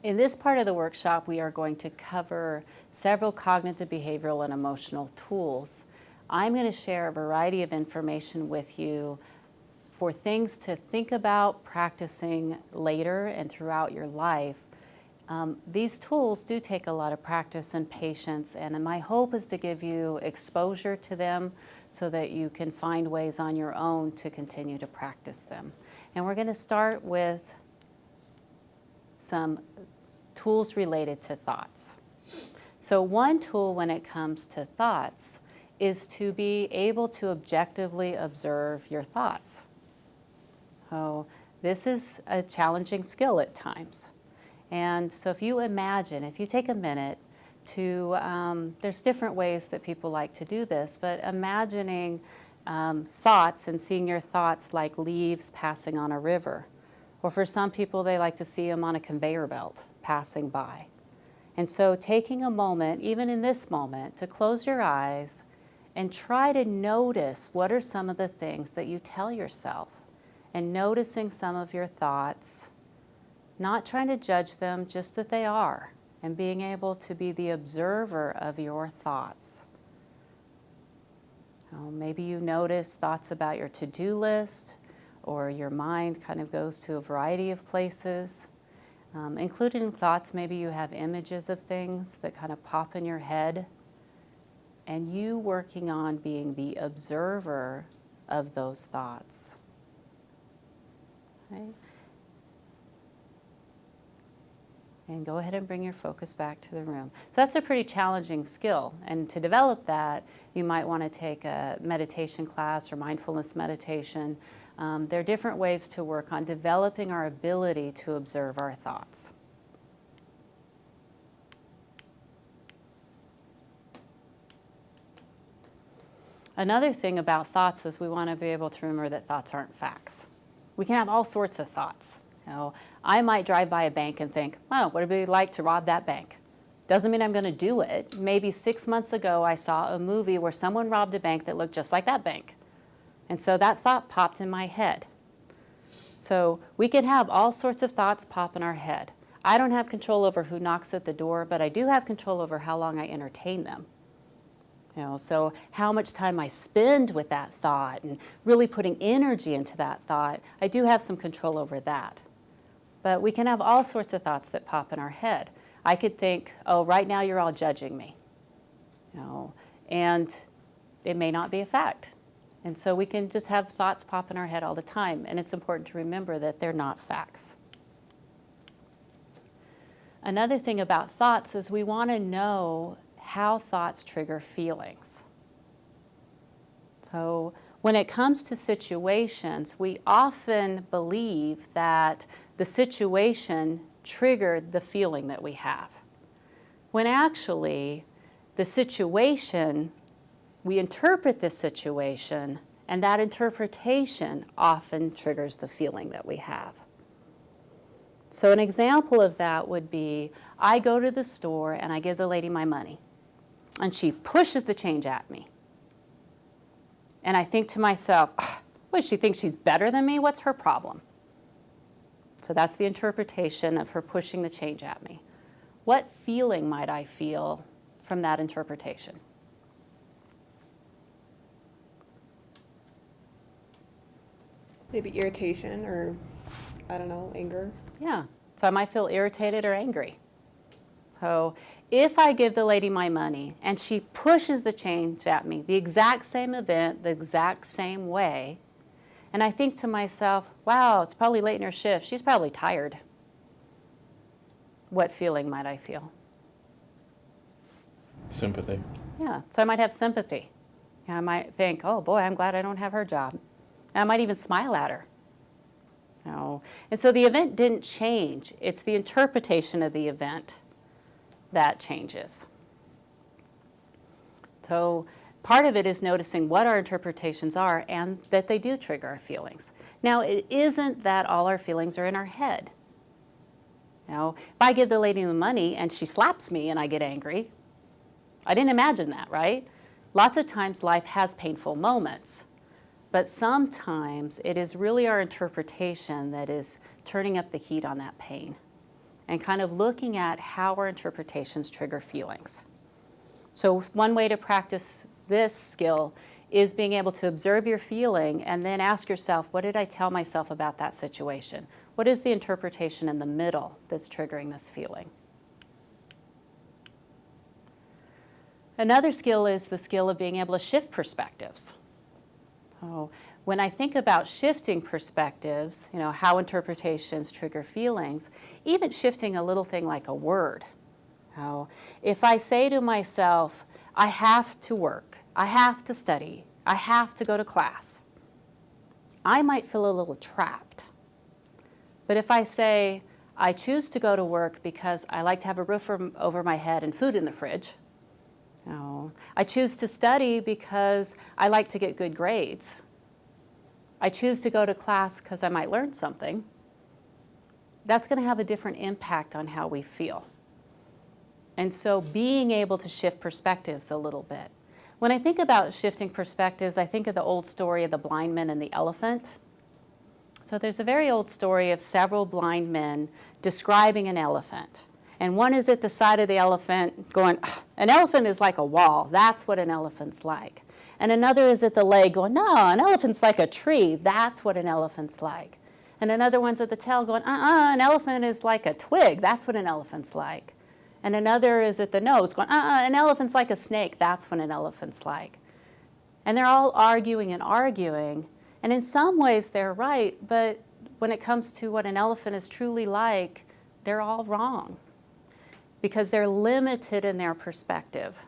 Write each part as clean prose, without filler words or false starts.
In this part of the workshop, we are going to cover several cognitive, behavioral, and emotional tools. I'm going to share a variety of information with you for things to think about practicing later and throughout your life. These tools do take a lot of practice and patience, and my hope is to give you exposure to them so that you can find ways on your own to continue to practice them. And we're going to start with some tools related to thoughts. So one tool when it comes to thoughts is to be able to objectively observe your thoughts. So this is a challenging skill at times. And so if you imagine, if you take a minute to, there's different ways that people like to do this, but imagining thoughts and seeing your thoughts like leaves passing on a river. Or for some people, they like to see them on a conveyor belt passing by. And so taking a moment, even in this moment, to close your eyes and try to notice what are some of the things that you tell yourself, and noticing some of your thoughts, not trying to judge them, just that they are, and being able to be the observer of your thoughts. Maybe you notice thoughts about your to-do list, or your mind kind of goes to a variety of places. Included in thoughts, maybe you have images of things that kind of pop in your head, and you working on being the observer of those thoughts. Okay? And go ahead and bring your focus back to the room. So that's a pretty challenging skill, and to develop that, you might want to take a meditation class or mindfulness meditation. There are different ways to work on developing our ability to observe our thoughts. Another thing about thoughts is we want to be able to remember that thoughts aren't facts. We can have all sorts of thoughts. I might drive by a bank and think, oh, what would it be like to rob that bank? Doesn't mean I'm going to do it. Maybe 6 months ago I saw a movie where someone robbed a bank that looked just like that bank. And so that thought popped in my head. So we can have all sorts of thoughts pop in our head. I don't have control over who knocks at the door, but I do have control over how long I entertain them. So how much time I spend with that thought and really putting energy into that thought, I do have some control over that. But we can have all sorts of thoughts that pop in our head. I could think, oh, right now you're all judging me. And it may not be a fact. And so we can just have thoughts pop in our head all the time, and it's important to remember that they're not facts. Another thing about thoughts is we want to know how thoughts trigger feelings. So when it comes to situations, we often believe that the situation triggered the feeling that we have, when actually the situation, we interpret the situation, and that interpretation often triggers the feeling that we have. So an example of that would be, I go to the store and I give the lady my money, and she pushes the change at me. And I think to myself, what, she thinks she's better than me? What's her problem? So that's the interpretation of her pushing the change at me. What feeling might I feel from that interpretation? Maybe irritation or, I don't know, anger. Yeah, so I might feel irritated or angry. So if I give the lady my money and she pushes the change at me, the exact same event, the exact same way, and I think to myself, wow, it's probably late in her shift, she's probably tired. What feeling might I feel? Sympathy. Yeah, so I might have sympathy. I might think, oh boy, I'm glad I don't have her job. And I might even smile at her. And so the event didn't change. It's the interpretation of the event that changes. So part of it is noticing what our interpretations are and that they do trigger our feelings. Now, it isn't that all our feelings are in our head. If I give the lady the money and she slaps me and I get angry, I didn't imagine that, right? Lots of times life has painful moments, but sometimes it is really our interpretation that is turning up the heat on that pain. and kind of looking at how our interpretations trigger feelings. So one way to practice this skill is being able to observe your feeling and then ask yourself, what did I tell myself about that situation? What is the interpretation in the middle that's triggering this feeling? Another skill is the skill of being able to shift perspectives. So when I think about shifting perspectives, how interpretations trigger feelings, even shifting a little thing like a word. If I say to myself, I have to work, I have to study, I have to go to class, I might feel a little trapped. But if I say, I choose to go to work because I like to have a roof over my head and food in the fridge, I choose to study because I like to get good grades, I choose to go to class because I might learn something, that's going to have a different impact on how we feel. And so being able to shift perspectives a little bit. When I think about shifting perspectives, I think of the old story of the blind men and the elephant. So there's a very old story of several blind men describing an elephant. And one is at the side of the elephant going, an elephant is like a wall. That's what an elephant's like. And another is at the leg going, no, an elephant's like a tree. That's what an elephant's like. And another one's at the tail going, an elephant is like a twig. That's what an elephant's like. And another is at the nose going, an elephant's like a snake. That's what an elephant's like. And they're all arguing and arguing. And in some ways they're right, but when it comes to what an elephant is truly like, they're all wrong because they're limited in their perspective.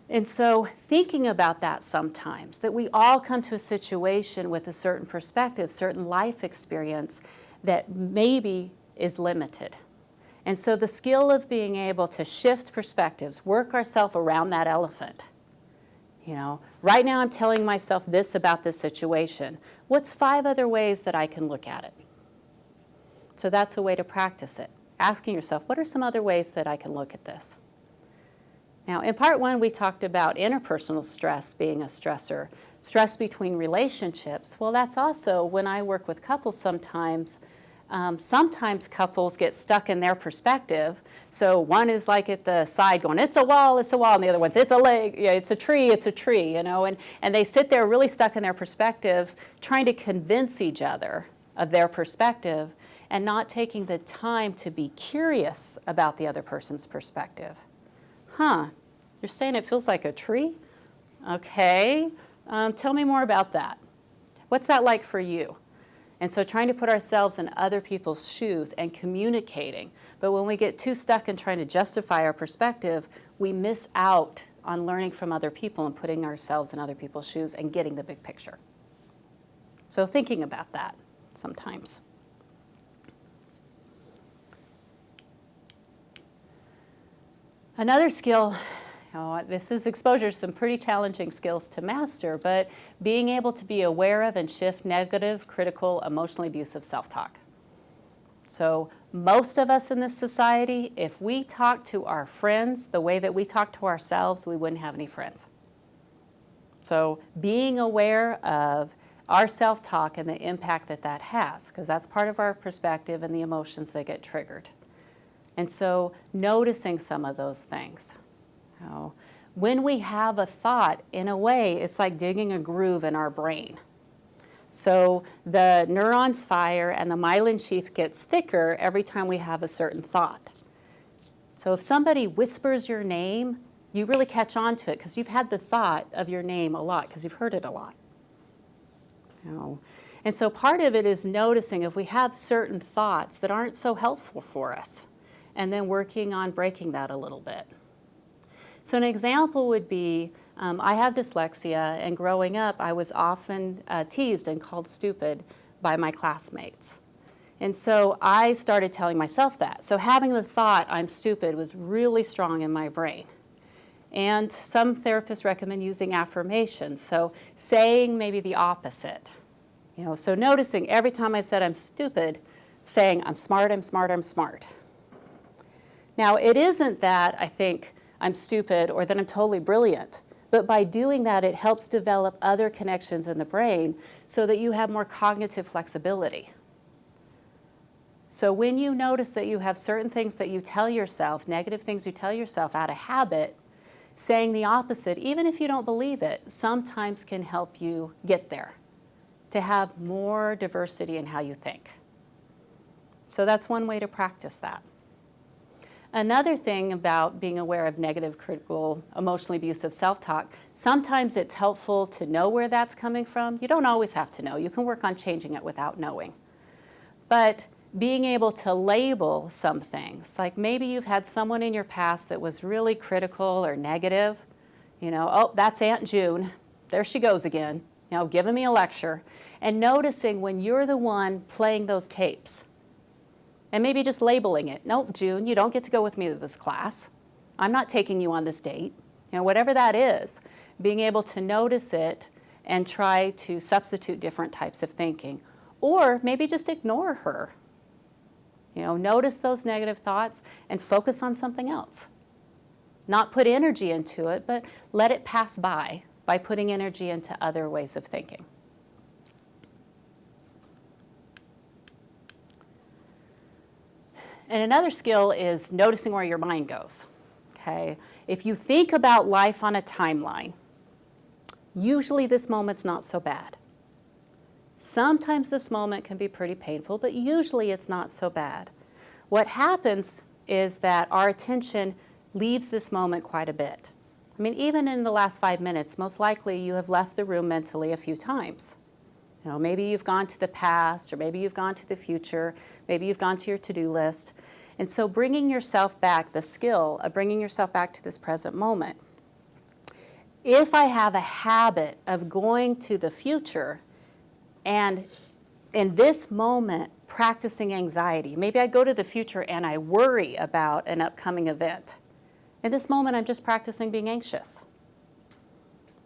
And so thinking about that sometimes, that we all come to a situation with a certain perspective, certain life experience that maybe is limited. And so the skill of being able to shift perspectives, work ourselves around that elephant. Right now I'm telling myself this about this situation. What's 5 other ways that I can look at it? So that's a way to practice it. Asking yourself, what are some other ways that I can look at this? Now, in part 1, we talked about interpersonal stress being a stressor, stress between relationships. Well, that's also when I work with couples sometimes couples get stuck in their perspective. So one is like at the side going, it's a wall, and the other one's, it's a leg, yeah, it's a tree, and they sit there really stuck in their perspectives, trying to convince each other of their perspective and not taking the time to be curious about the other person's perspective. You're saying it feels like a tree? Okay, tell me more about that. What's that like for you? And so trying to put ourselves in other people's shoes and communicating. But when we get too stuck in trying to justify our perspective, we miss out on learning from other people and putting ourselves in other people's shoes and getting the big picture. So thinking about that sometimes. Another skill, this is exposure to some pretty challenging skills to master, but being able to be aware of and shift negative, critical, emotionally abusive self-talk. So most of us in this society, if we talk to our friends the way that we talk to ourselves, we wouldn't have any friends. So being aware of our self-talk and the impact that that has, because that's part of our perspective and the emotions that get triggered. And so noticing some of those things. When we have a thought, in a way, it's like digging a groove in our brain. So the neurons fire and the myelin sheath gets thicker every time we have a certain thought. So if somebody whispers your name, you really catch on to it because you've had the thought of your name a lot because you've heard it a lot. And so part of it is noticing if we have certain thoughts that aren't so helpful for us and then working on breaking that a little bit. So an example would be, I have dyslexia, and growing up, I was often teased and called stupid by my classmates. And so I started telling myself that. So having the thought, I'm stupid, was really strong in my brain. And some therapists recommend using affirmations, so saying maybe the opposite. So noticing every time I said I'm stupid, saying I'm smart, I'm smart, I'm smart. Now, it isn't that I think I'm stupid or that I'm totally brilliant, but by doing that, it helps develop other connections in the brain so that you have more cognitive flexibility. So when you notice that you have certain things that you tell yourself, negative things you tell yourself out of habit, saying the opposite, even if you don't believe it, sometimes can help you get there, to have more diversity in how you think. So that's one way to practice that. Another thing about being aware of negative, critical, emotionally abusive self-talk, sometimes it's helpful to know where that's coming from. You don't always have to know. You can work on changing it without knowing. But being able to label some things, like maybe you've had someone in your past that was really critical or negative, oh, that's Aunt June, there she goes again, giving me a lecture, and noticing when you're the one playing those tapes, and maybe just labeling it, nope, June, you don't get to go with me to this class, I'm not taking you on this date, whatever that is, being able to notice it and try to substitute different types of thinking, or maybe just ignore her. Notice those negative thoughts and focus on something else. Not put energy into it, but let it pass by putting energy into other ways of thinking. And another skill is noticing where your mind goes. Okay? If you think about life on a timeline, usually this moment's not so bad. Sometimes this moment can be pretty painful, but usually it's not so bad. What happens is that our attention leaves this moment quite a bit. I mean, even in the last 5 minutes, most likely you have left the room mentally a few times. Maybe you've gone to the past, or maybe you've gone to the future, maybe you've gone to your to-do list. And so bringing yourself back, the skill of bringing yourself back to this present moment. If I have a habit of going to the future, and in this moment, practicing anxiety. Maybe I go to the future and I worry about an upcoming event. In this moment, I'm just practicing being anxious.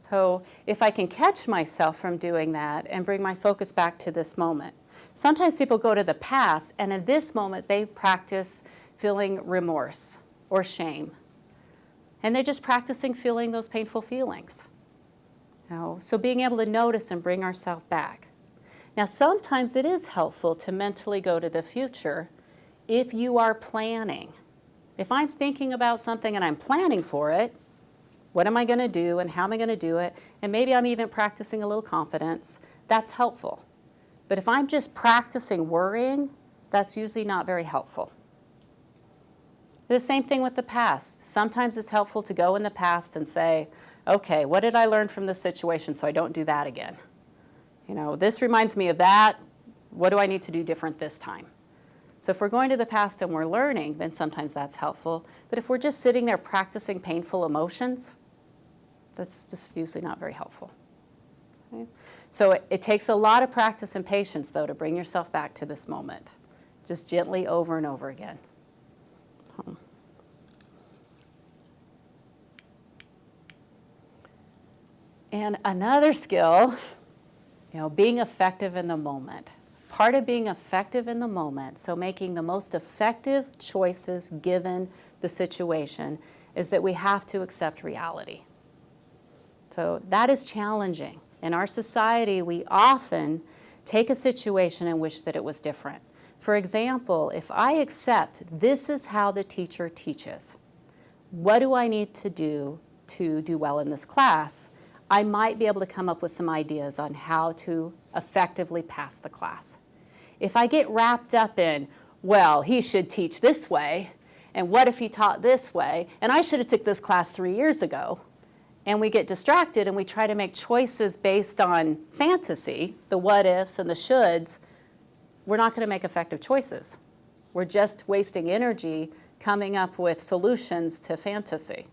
So if I can catch myself from doing that and bring my focus back to this moment. Sometimes people go to the past, and in this moment, they practice feeling remorse or shame. And they're just practicing feeling those painful feelings. So being able to notice and bring ourselves back. Now, sometimes it is helpful to mentally go to the future if you are planning. If I'm thinking about something and I'm planning for it, what am I going to do and how am I going to do it? And maybe I'm even practicing a little confidence. That's helpful. But if I'm just practicing worrying, that's usually not very helpful. The same thing with the past. Sometimes it's helpful to go in the past and say, okay, what did I learn from this situation so I don't do that again? This reminds me of that. What do I need to do different this time? So if we're going to the past and we're learning, then sometimes that's helpful. But if we're just sitting there practicing painful emotions, that's just usually not very helpful. Okay? So it takes a lot of practice and patience, though, to bring yourself back to this moment, just gently over and over again. And another skill, being effective in the moment. Part of being effective in the moment, so making the most effective choices given the situation, is that we have to accept reality. So that is challenging. In our society, we often take a situation and wish that it was different. For example, if I accept this is how the teacher teaches, what do I need to do well in this class? I might be able to come up with some ideas on how to effectively pass the class. If I get wrapped up in, well, he should teach this way, and what if he taught this way, and I should have took this class 3 years ago, and we get distracted and we try to make choices based on fantasy, the what ifs and the shoulds, we're not going to make effective choices. We're just wasting energy coming up with solutions to fantasy.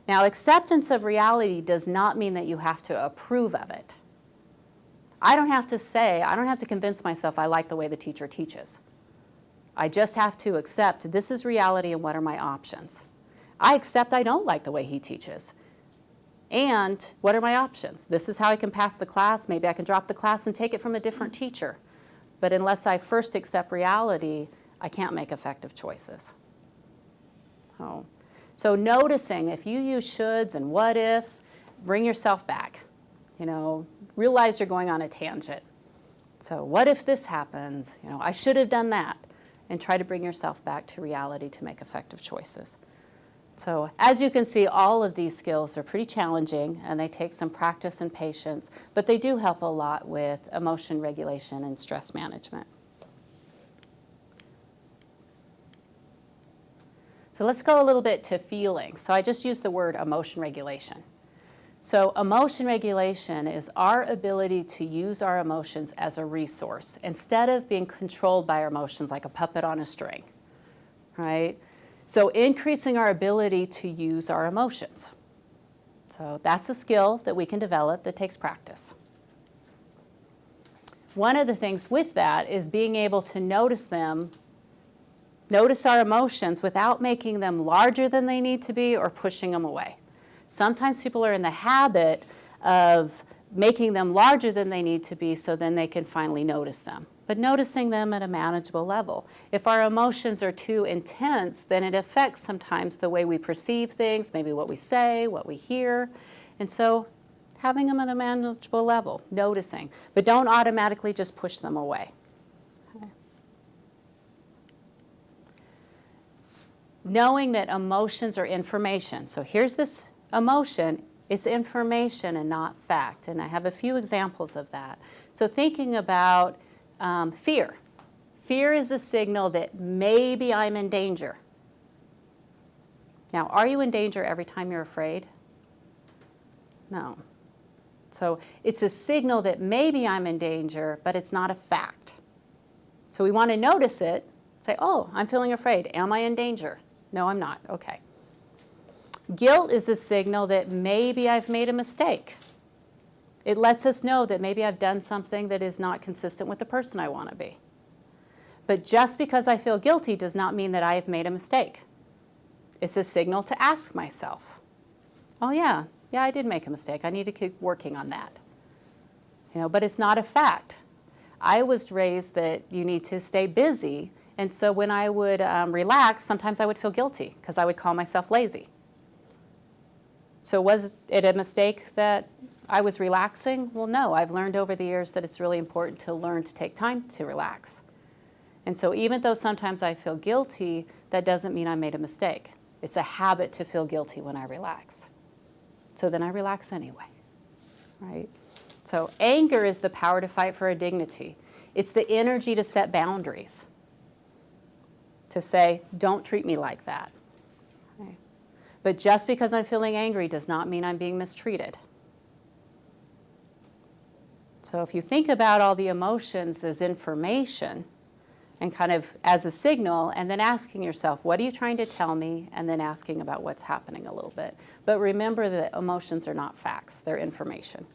Now, acceptance of reality does not mean that you have to approve of it. I don't have to convince myself I like the way the teacher teaches. I just have to accept this is reality and what are my options. I accept I don't like the way he teaches. And what are my options? This is how I can pass the class. Maybe I can drop the class and take it from a different teacher. But unless I first accept reality, I can't make effective choices. So noticing if you use shoulds and what ifs, bring yourself back. Realize you're going on a tangent. So what if this happens? I should have done that. and try to bring yourself back to reality to make effective choices. So as you can see, all of these skills are pretty challenging and they take some practice and patience, but they do help a lot with emotion regulation and stress management. So let's go a little bit to feeling. So I just used the word emotion regulation. So emotion regulation is our ability to use our emotions as a resource instead of being controlled by our emotions like a puppet on a string, right? So increasing our ability to use our emotions. So that's a skill that we can develop that takes practice. One of the things with that is being able to notice them, notice our emotions without making them larger than they need to be or pushing them away. Sometimes people are in the habit of making them larger than they need to be so then they can finally notice them. But noticing them at a manageable level. If our emotions are too intense, then it affects sometimes the way we perceive things, maybe what we say, what we hear. And so having them at a manageable level, noticing. But don't automatically just push them away. Okay. Knowing that emotions are information. So here's this emotion. It's information and not fact. And I have a few examples of that. So thinking about fear. Fear is a signal that maybe I'm in danger. Now, are you in danger every time you're afraid? No. So it's a signal that maybe I'm in danger, but it's not a fact. So we want to notice it, say, oh, I'm feeling afraid. Am I in danger? No, I'm not. Okay. Guilt is a signal that maybe I've made a mistake. It lets us know that maybe I've done something that is not consistent with the person I want to be. But just because I feel guilty does not mean that I have made a mistake. It's a signal to ask myself, oh yeah, I did make a mistake. I need to keep working on that. But it's not a fact. I was raised that you need to stay busy, and so when I would relax, sometimes I would feel guilty because I would call myself lazy. So was it a mistake that I was relaxing? Well, no. I've learned over the years that it's really important to learn to take time to relax. And so even though sometimes I feel guilty, that doesn't mean I made a mistake. It's a habit to feel guilty when I relax. So then I relax anyway, right? So anger is the power to fight for our dignity. It's the energy to set boundaries, to say, don't treat me like that. Right? But just because I'm feeling angry does not mean I'm being mistreated. So if you think about all the emotions as information and kind of as a signal, and then asking yourself, what are you trying to tell me? And then asking about what's happening a little bit. But remember that emotions are not facts, they're information.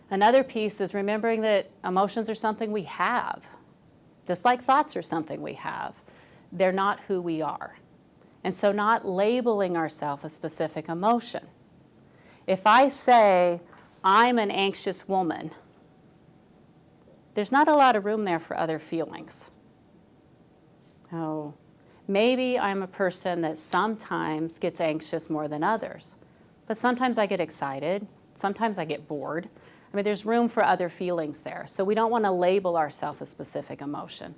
Another piece is remembering that emotions are something we have. Just like thoughts are something we have. They're not who we are. And so not labeling ourselves a specific emotion. If I say, I'm an anxious woman, there's not a lot of room there for other feelings. Oh, maybe I'm a person that sometimes gets anxious more than others, but sometimes I get excited, sometimes I get bored. I mean, there's room for other feelings there. So we don't want to label ourselves a specific emotion.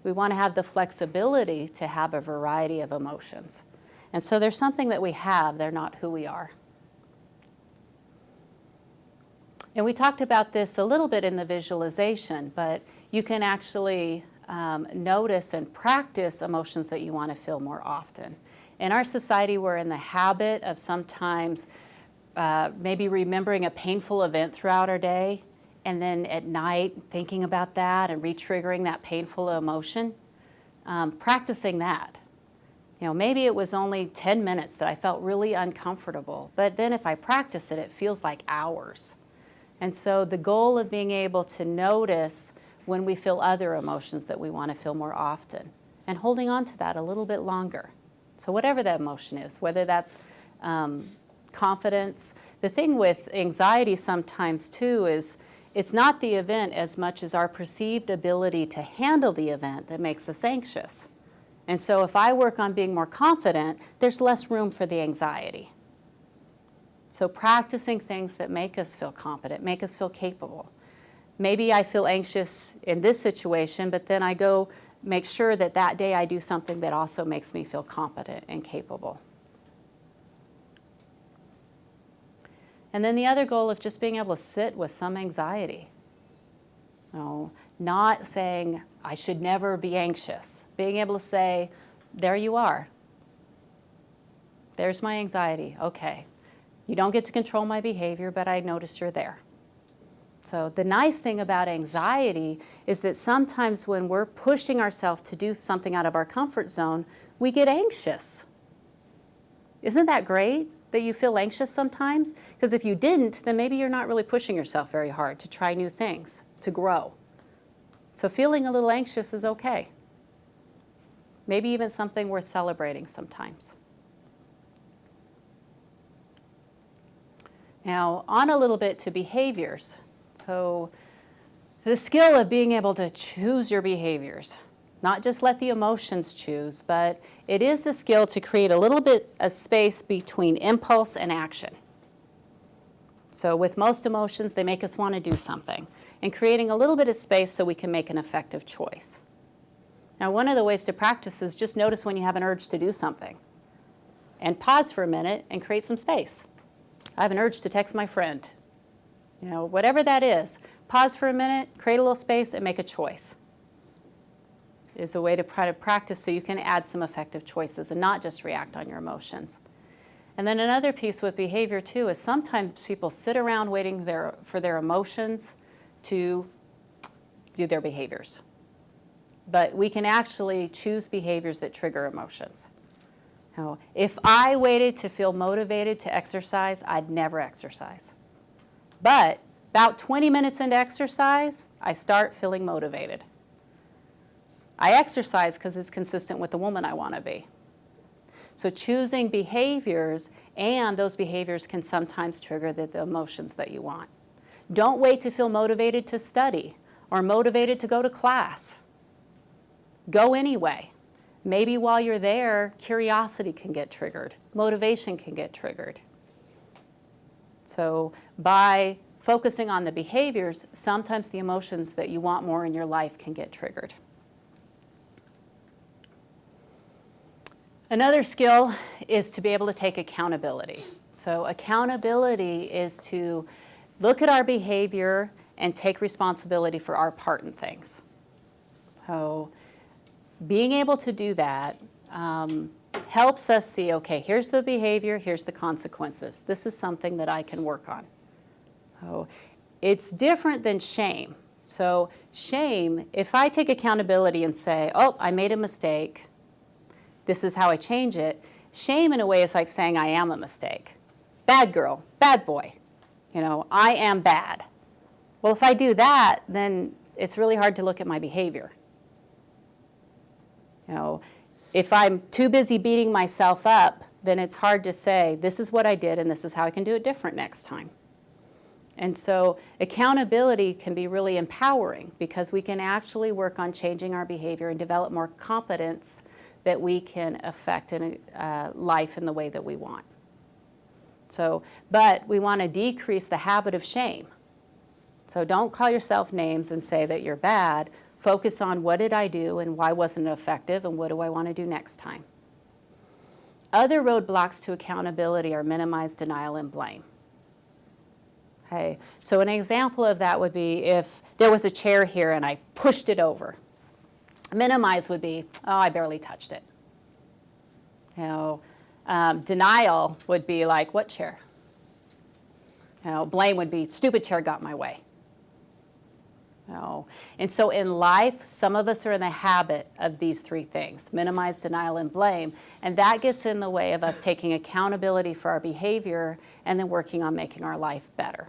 We want to have the flexibility to have a variety of emotions. And so there's something that we have, they're not who we are. And we talked about this a little bit in the visualization, but you can actually notice and practice emotions that you want to feel more often. In our society, we're in the habit of sometimes maybe remembering a painful event throughout our day, and then at night thinking about that and re-triggering that painful emotion. Practicing that. Maybe it was only 10 minutes that I felt really uncomfortable, but then if I practice it, it feels like hours. And so the goal of being able to notice when we feel other emotions that we want to feel more often, and holding on to that a little bit longer. So whatever that emotion is, whether that's confidence. The thing with anxiety sometimes too is it's not the event as much as our perceived ability to handle the event that makes us anxious. And so if I work on being more confident, there's less room for the anxiety. So practicing things that make us feel confident, make us feel capable. maybe I feel anxious in this situation, but then I go make sure that that day I do something that also makes me feel competent and capable. And then the other goal of just being able to sit with some anxiety. No, not saying I should never be anxious. Being able to say, there you are. There's my anxiety. Okay. You don't get to control my behavior, but I notice you're there. So the nice thing about anxiety is that sometimes when we're pushing ourselves to do something out of our comfort zone, we get anxious. Isn't that great that you feel anxious sometimes? Because if you didn't, then maybe you're not really pushing yourself very hard to try new things, to grow. So feeling a little anxious is okay. Maybe even something worth celebrating sometimes. Now, on a little bit to behaviors. So the skill of being able to choose your behaviors, not just let the emotions choose, but it is a skill to create a little bit of space between impulse and action. So with most emotions, they make us want to do something, and creating a little bit of space so we can make an effective choice. Now, one of the ways to practice is just notice when you have an urge to do something, and pause for a minute and create some space. I have an urge to text my friend. You know, whatever that is, pause for a minute, create a little space, and make a choice. It is a way to try to practice so you can add some effective choices and not just react on your emotions. And then another piece with behavior, too, is sometimes people sit around waiting for their emotions to do their behaviors. But we can actually choose behaviors that trigger emotions. Now, if I waited to feel motivated to exercise, I'd never exercise. But about 20 minutes into exercise, I start feeling motivated. I exercise because it's consistent with the woman I want to be. So choosing behaviors, and those behaviors can sometimes trigger the emotions that you want. Don't wait to feel motivated to study or motivated to go to class. Go anyway. Maybe while you're there, curiosity can get triggered. Motivation can get triggered. So by focusing on the behaviors, sometimes the emotions that you want more in your life can get triggered. Another skill is to be able to take accountability. So accountability is to look at our behavior and take responsibility for our part in things. So being able to do that helps us see, okay, here's the behavior, here's the consequences. This is something that I can work on. So it's different than shame. So shame, if I take accountability and say, oh, I made a mistake, this is how I change it. Shame, in a way, is like saying I am a mistake. Bad girl, bad boy. You know, I am bad. Well, if I do that, then it's really hard to look at my behavior. You know, if I'm too busy beating myself up, then it's hard to say, this is what I did and this is how I can do it different next time. And so accountability can be really empowering because we can actually work on changing our behavior and develop more competence that we can affect in life in the way that we want. So, but we want to decrease the habit of shame. So don't call yourself names and say that you're bad. Focus on what did I do and why wasn't it effective and what do I want to do next time. Other roadblocks to accountability are minimize, denial, and blame. Okay, so an example of that would be if there was a chair here and I pushed it over. Minimize would be, oh, I barely touched it. You know, denial would be like, what chair? You know, blame would be, stupid chair got my way. You know, and so in life, some of us are in the habit of these three things, minimize, denial, and blame, and that gets in the way of us taking accountability for our behavior and then working on making our life better.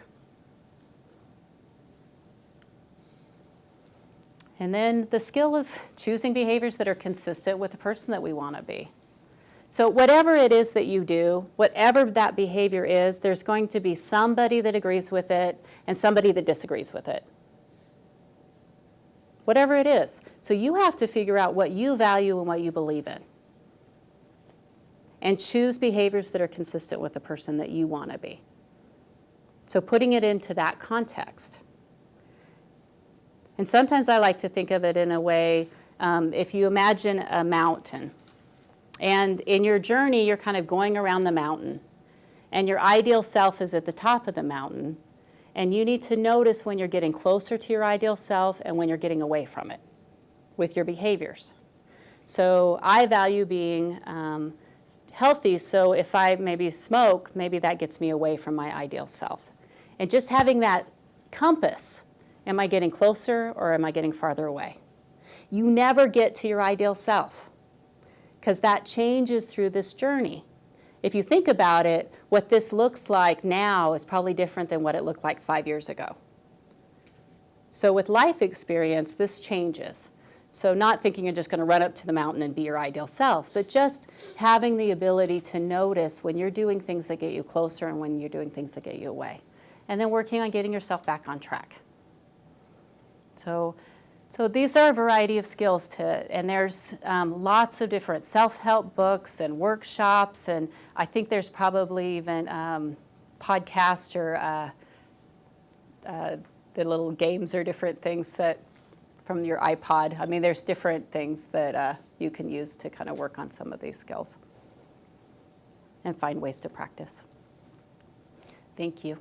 And then the skill of choosing behaviors that are consistent with the person that we want to be. So whatever it is that you do, whatever that behavior is, there's going to be somebody that agrees with it and somebody that disagrees with it. Whatever it is. So you have to figure out what you value and what you believe in. And choose behaviors that are consistent with the person that you want to be. So putting it into that context. And sometimes I like to think of it in a way, if you imagine a mountain, and in your journey, you're kind of going around the mountain, and your ideal self is at the top of the mountain, and you need to notice when you're getting closer to your ideal self and when you're getting away from it with your behaviors. So I value being healthy, so if I maybe smoke, maybe that gets me away from my ideal self. And just having that compass, am I getting closer or am I getting farther away? You never get to your ideal self because that changes through this journey. If you think about it, what this looks like now is probably different than what it looked like 5 years ago. So with life experience, this changes. So not thinking you're just going to run up to the mountain and be your ideal self, but just having the ability to notice when you're doing things that get you closer and when you're doing things that get you away. And then working on getting yourself back on track. So these are a variety of skills and there's lots of different self-help books and workshops, and I think there's probably even podcasts or the little games or different things that from your iPod. I mean, there's different things that you can use to kind of work on some of these skills and find ways to practice. Thank you.